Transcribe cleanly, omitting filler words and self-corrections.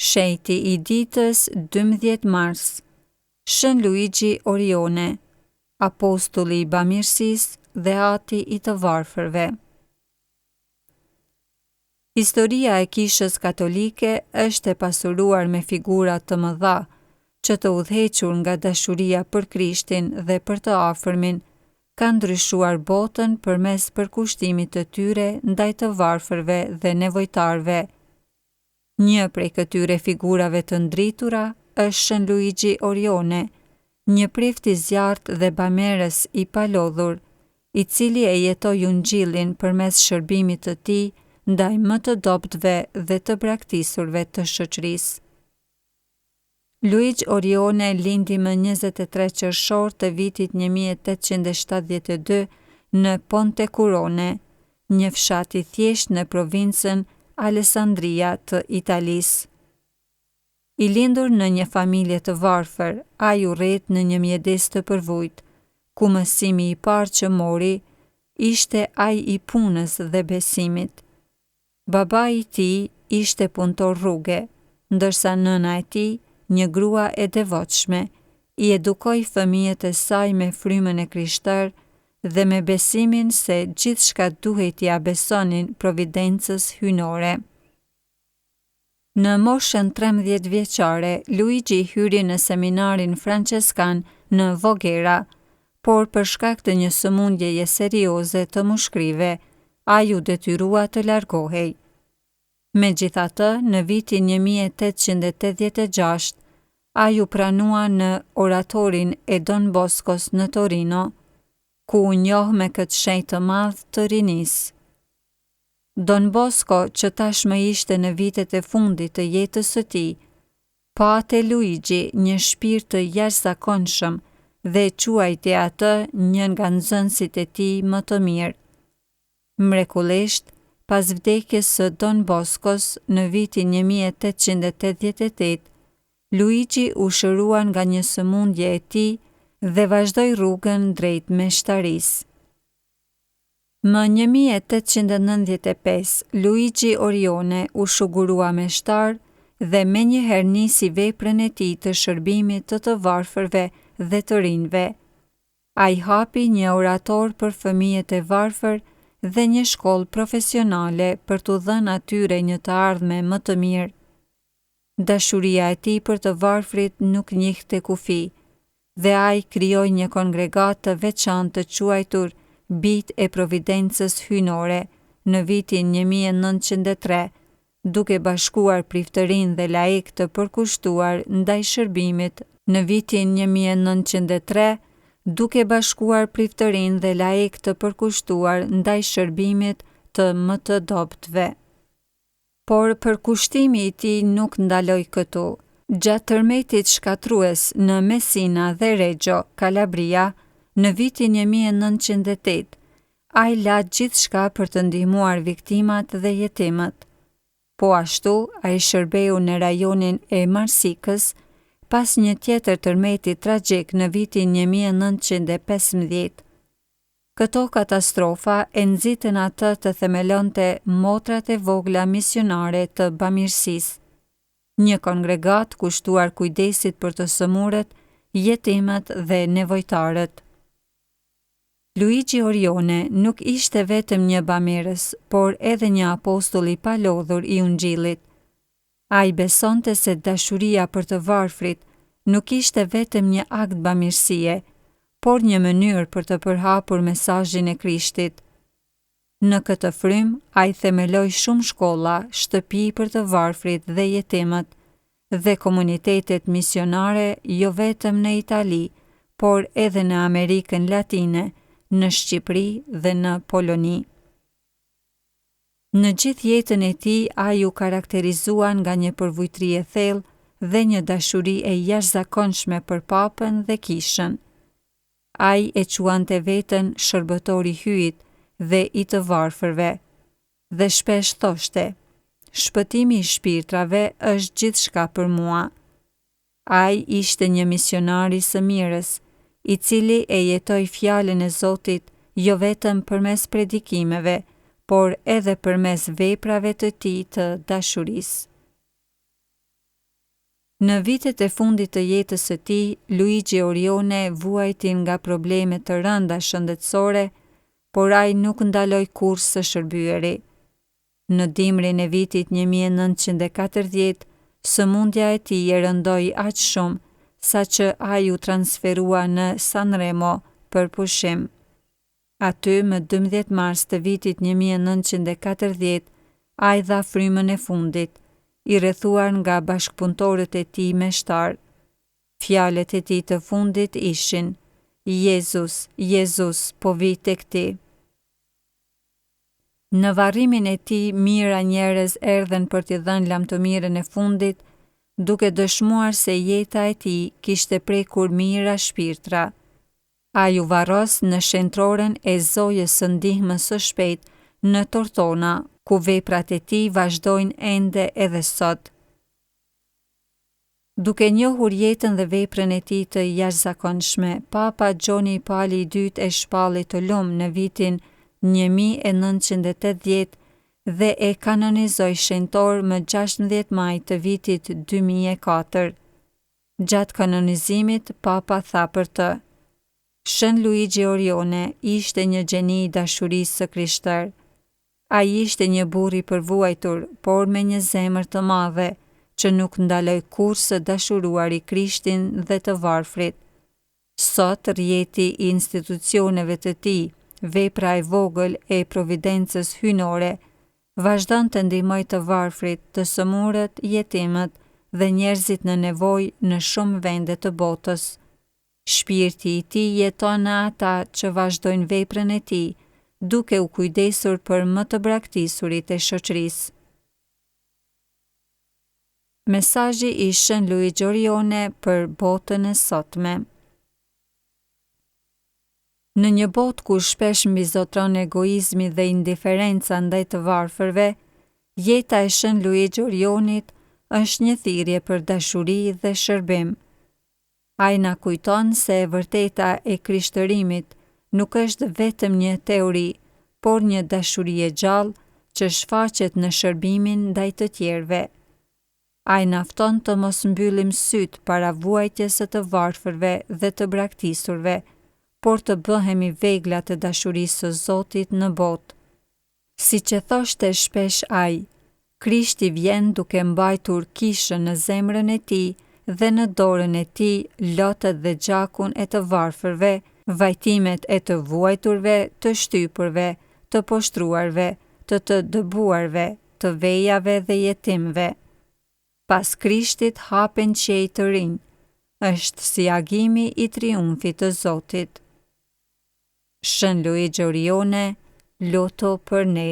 Shejti I ditës 12 mars. Shën Luigi Orione, apostulli I bamirësisë dhe ati I të varfërve. Historia e kishës katolike është e pasuruar me figura të mëdha, që të udhëhequr nga dashuria për Krishtin dhe për të afërmin, kanë ndryshuar botën përmes përkushtimit të tyre ndaj të varfërve dhe nevojtarve. Një prej këtyre figurave të ndritura është Shën Luigi Orione, një prift I zjarrt dhe bamerës I palodhur, I cili e jetoi ungjillin përmes shërbimit të tij ndaj më të dobëtve dhe të braktisurve të shoqërisë. Luigi Orione lindi më 23 qershor të vitit 1872 në Pontecurone, një fshat I thjeshtë në provincën Alessandria të Italisë. I lindur në një familje të varfër, ai u rrit në një mjedis të përvujt, ku mësimi I parë që mori ishte ai I punës dhe besimit. Babai I tij ishte punëtor rruge, ndërsa nëna e tij, një grua e devotshme, I edukoi fëmijët e saj me frymën e Krishterë dhe me besimin se gjithçka duhet ja besonin providencës hyjnore. Në moshën 13 vjeçare, Luigi hyri në seminarin franceskan në Voghera, por për shkak të një sëmundjeje serioze të mushkrive, ai u detyrua të largohej. Megjithatë, në vitin 1886, ai u pranua në oratorin e Don Boskos në Torino, ku u njoh me këtë shenjë të madh të rinisë. Don Bosco, që tashmë ishte në vitet e fundit të jetës së tij, pa te Luigi një shpirt të jashtëzakonshëm dhe quajti atë një nga nxënësit e tij më të mirë. Mrekullisht, pas vdekjes së Don Boskos në vitin 1888, Luigi u shërua nga një sëmundje e tij dhe vazhdoi rrugën drejt meshtarisë. Më 1895, Luigi Orione u shugurua meshtar dhe menjëherë nisi veprën e tij të shërbimit të varfërve dhe të rinjve. Ai hapi një orator për fëmijët e varfër dhe një shkollë profesionale për t'u dhënë atyre një të ardhme më të mirë. Dashuria e tij për të varfrit nuk njihte kufi, dhe ai krijoi një kongregat të veçantë të quajtur Bijtë e Providencës Hyjnore në vitin 1903, duke bashkuar priftërinë dhe laik të përkushtuar ndaj shërbimit në vitin 1903, duke bashkuar priftërinë dhe laik të përkushtuar ndaj shërbimit të më të dobëtve. Por përkushtimi I tij nuk ndaloi këtu. Gjatë tërmetit shkatrues në Messina dhe Reggio, Calabria, në vitin 1908, ai la gjithçka për të ndihmuar viktimat dhe jetimët. Po ashtu, ai shërbeu në rajonin e Marsikës, pas një tjetër tërmeti tragjik në vitin 1915. Këto katastrofa e nxitën atë të themelonte motrat e vogla misionare të bamirësisë, një kongregat kushtuar kujdesit për të sëmurët, jetimët dhe nevojtarët. Luigi Orione nuk ishte vetëm një bamerës, por edhe një apostull I palodhur I ungjillit. Ai besonte se dashuria për të varfrit nuk ishte vetëm një akt bamirësie, por një mënyrë për të përhapur mesazhin e Krishtit. Në këtë frym, ai themeloi shumë shkolla, shtëpi për të varfrit dhe jetimët, dhe komunitetet misionare jo vetëm në Itali, por edhe në Amerikën Latine, në Shqipëri dhe në Poloni. Në gjithë jetën e tij, ai u karakterizua nga një përvujtëri e thellë dhe një dashuri e jashtëzakonshme për papën dhe kishën. Ai e quante veten shërbëtor I hyjit dhe I të varfërve, dhe shpesh thoshte: "Shpëtimi I shpirtrave është gjithçka për mua." Ai ishte një misionar I së mirës, I cili e jetoi fjalën e Zotit jo vetëm përmes predikimeve, por edhe përmes veprave të tij të dashurisë. Në vitet e fundit të jetës së tij, Luigi Orione vuajti nga probleme të rënda shëndetësore, por ai nuk ndaloi kurrë së shërbyeri. Në dimrin e vitit 1940, sëmundja e tij e rëndoi aq shumë saqë ai u transferua në Sanremo për pushim. Aty, më 12 mars të vitit 1940, ai dha frymën e fundit, i rrethuar nga bashkëpunëtorët e tij meshtar. Fjalët e tij të fundit ishin: Jezus, Jezus, po vi tek ti. Në varrimin e tij, mijëra njerëz erdhen për t'i dhënë lamtëmirën e fundit, duke dëshmuar se jeta e tij kishte prekur mijëra shpirtra. Ai u varros në shentrorën e zojës së ndihmës së shpejtë në Tortona, ku veprat e tij vazhdojnë ende edhe sot. Duke njohur jetën dhe veprën e tij të jashtëzakonshme, Papa Gjoni Pali II e shpalli të lumë në vitin 1980 dhe e kanonizoi shenjtor më 16 maj të vitit 2004. Gjatë kanonizimit, Papa tha për të: Shën Luigi Orione ishte një gjeni i dashurisë së Krishter. Ai ishte një burr i përvuajtur, por me një zemër të madhe, që nuk ndaloi kurrë së dashuruari Krishtin dhe të varfrit. Sot rrjeti i institucioneve të tij, vepra e vogël e providencës hyjnore, vazhdon të ndihmojë të varfrit, të sëmurët, jetimët dhe njerëzit në nevojë në shumë vende të botës. Shpirti i tij jeton në ata që vazhdojnë veprën e tij, duke u kujdesur për më të braktisurit e shoqërisë. Mesazhi i Shën Luigi Orione për botën e sotme. Në një botë ku shpesh mbizotron egoizmi dhe indiferenca ndaj të varfërve, jeta e Shën Luigi Orionit është një thirrje për dashuri dhe shërbim. Ai na kujton se e vërteta e krishtërimit nuk është vetëm një teori, por një dashuri e gjallë që shfaqet në shërbimin ndaj të tjerëve. Ai na fton të mos mbyllim sytë para vuajtjes së të varfërve dhe të braktisurve, por të bëhemi vegla të dashurisë së Zotit në botë. Siç e thoshte shpesh ai, Krishti vjen duke mbajtur kishën në zemrën e tij dhe në dorën e tij lotët dhe gjakun e të varfërve, vajtimet e të vuajturve, të shtypurve, të poshtruarve, të dëbuarve, të vejave dhe jetimve. Pas Krishtit hapen qej të rinj, është si agimi i triumfit të Zotit. Shën Luigi Orione, loto për ne.